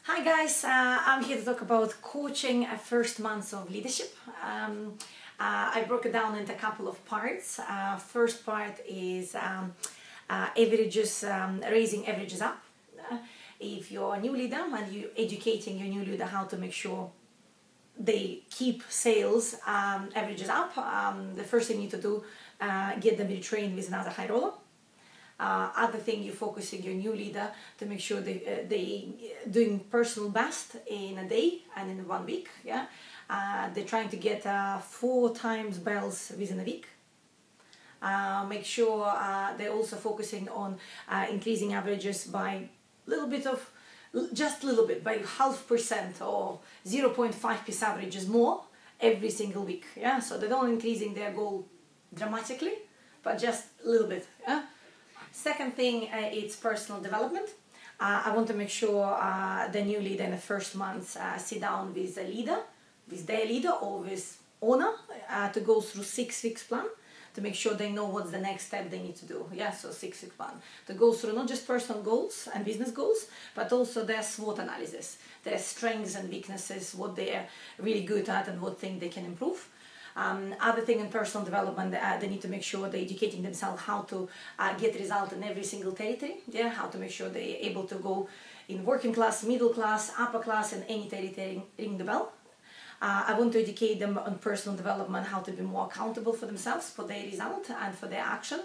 Hi guys, I'm here to talk about coaching first months of leadership. I broke it down into a couple of parts. First part is averages, raising averages up. If you're a new leader and you're educating your new leader how to make sure they keep sales averages up, the first thing you need to do, get them retrained with another high roller. Other thing, you're focusing your new leader to make sure they doing personal best in a day and in 1 week. Yeah, they're trying to get 4 times bells within a week. Make sure they're also focusing on increasing averages by just a little bit, by 0.5% or 0.5% averages more every single week. Yeah, so they don't increasing their goal dramatically, but just a little bit. Yeah. Second thing, it's personal development. I want to make sure the new leader in the first month sit down with a leader, with their leader or with owner to go through 6 weeks plan to make sure they know what's the next step they need to do. Yeah, so 6 week plan to go through not just personal goals and business goals, but also their SWOT analysis, their strengths and weaknesses, what they are really good at and what thing they can improve. Other thing in personal development, they need to make sure they're educating themselves how to get result in every single territory. Yeah, how to make sure they're able to go in working class, middle class, upper class, and any territory, ring the bell. I want to educate them on personal development, how to be more accountable for themselves, for their result and for their action.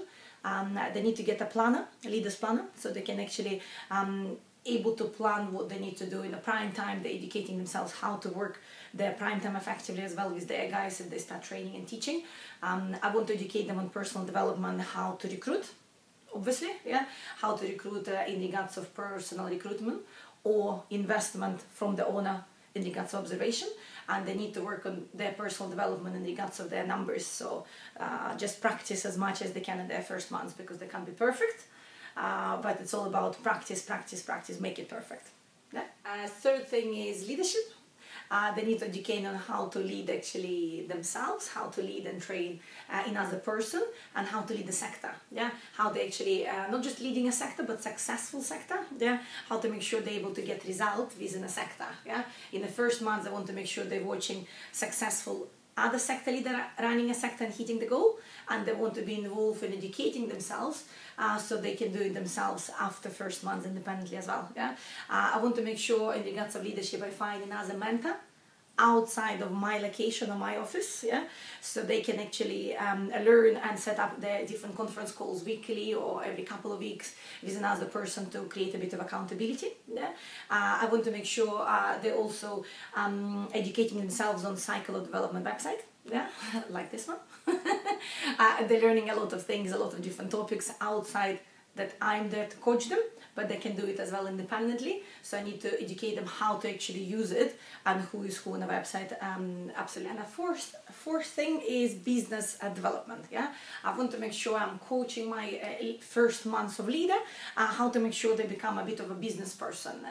They need to get a planner, a leader's planner, so they can actually able to plan what they need to do in the prime time. They're educating themselves how to work their prime time effectively as well with their guys if they start training and teaching. I want to educate them on personal development, how to recruit, obviously, yeah, how to recruit in regards of personal recruitment or investment from the owner in regards of observation, and they need to work on their personal development in regards of their numbers. So just practice as much as they can in their first months, because they can't be perfect. But it's all about practice, practice, practice, make it perfect. Yeah. Third thing is leadership. They need to educate on how to lead actually themselves, how to lead and train another person, and how to lead the sector. Yeah, how they actually not just leading a sector but successful sector. Yeah, how to make sure they're able to get result within a sector. Yeah, in the first months they want to make sure they're watching successful other sector leader running a sector and hitting the goal, and they want to be involved in educating themselves so they can do it themselves after first month independently as well. Yeah, I want to make sure in regards of leadership I find another mentor outside of my location or my office, yeah, so they can actually learn and set up their different conference calls weekly or every couple of weeks with another person to create a bit of accountability. Yeah, I want to make sure they're also educating themselves on cycle of development website. Yeah, like this one. They're learning a lot of things, a lot of different topics outside that I'm there to coach them, but they can do it as well independently. So I need to educate them how to actually use it and who is who on the website. Absolutely. And a fourth thing is business development. Yeah, I want to make sure I'm coaching my first months of leader, how to make sure they become a bit of a business person.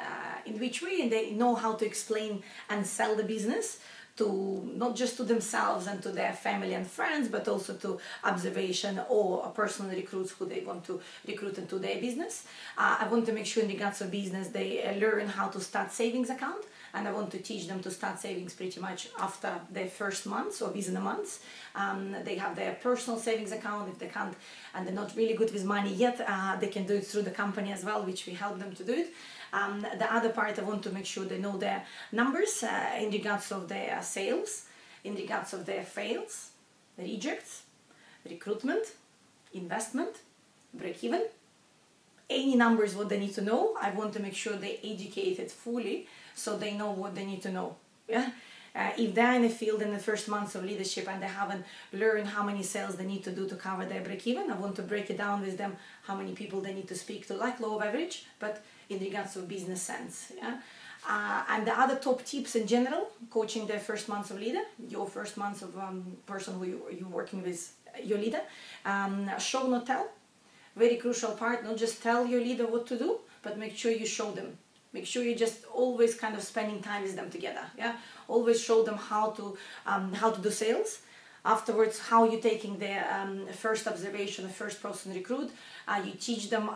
In which way? And they know how to explain and sell the business to not just to themselves and to their family and friends, but also to observation or personal recruits who they want to recruit into their business. I want to make sure in regards of business they learn how to start savings account, and I want to teach them to start savings pretty much after their first months or within a month. They have their personal savings account. If they can't and they're not really good with money yet, they can do it through the company as well, which we help them to do it. The other part, I want to make sure they know their numbers in regards of their sales, in regards of their fails, rejects, recruitment, investment, break even. Any numbers what they need to know, I want to make sure they educate it fully so they know what they need to know. Yeah. If they're in the field in the first months of leadership and they haven't learned how many sales they need to do to cover their break-even, I want to break it down with them how many people they need to speak to, like law of average, but in regards of business sense. Yeah? And the other top tips in general, coaching their first months of leader, your first months of person who you're working with, your leader, show not tell. Very crucial part, not just tell your leader what to do, but make sure you show them. Make sure you just always kind of spending time with them together. Yeah, always show them how to do sales, Afterwards, how you're taking the first observation, the first person recruit, you teach them,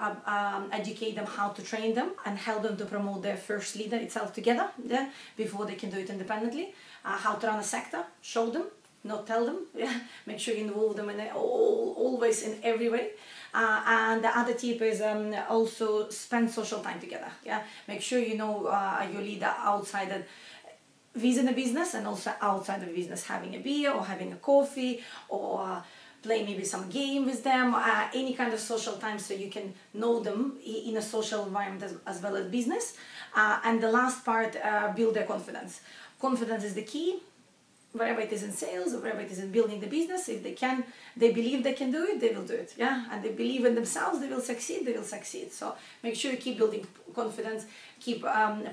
educate them how to train them and help them to promote their first leader itself together, yeah, before they can do it independently. How to run a sector, show them, not tell them, yeah. Make sure you involve them in always in every way. And the other tip is also spend social time together, yeah. Make sure you know your leader outside that within the business and also outside the business, having a beer or having a coffee or play maybe some game with them, any kind of social time so you can know them in a social environment as well as business. And the last part, build their confidence. Confidence is the key. Wherever it is in sales or wherever it is in building the business, if they believe they can do it, they will do it, yeah. And they believe in themselves, they will succeed. So make sure you keep building confidence, keep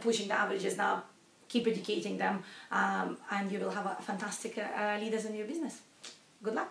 pushing the averages now, keep educating them, and you will have a fantastic leaders in your business. Good luck.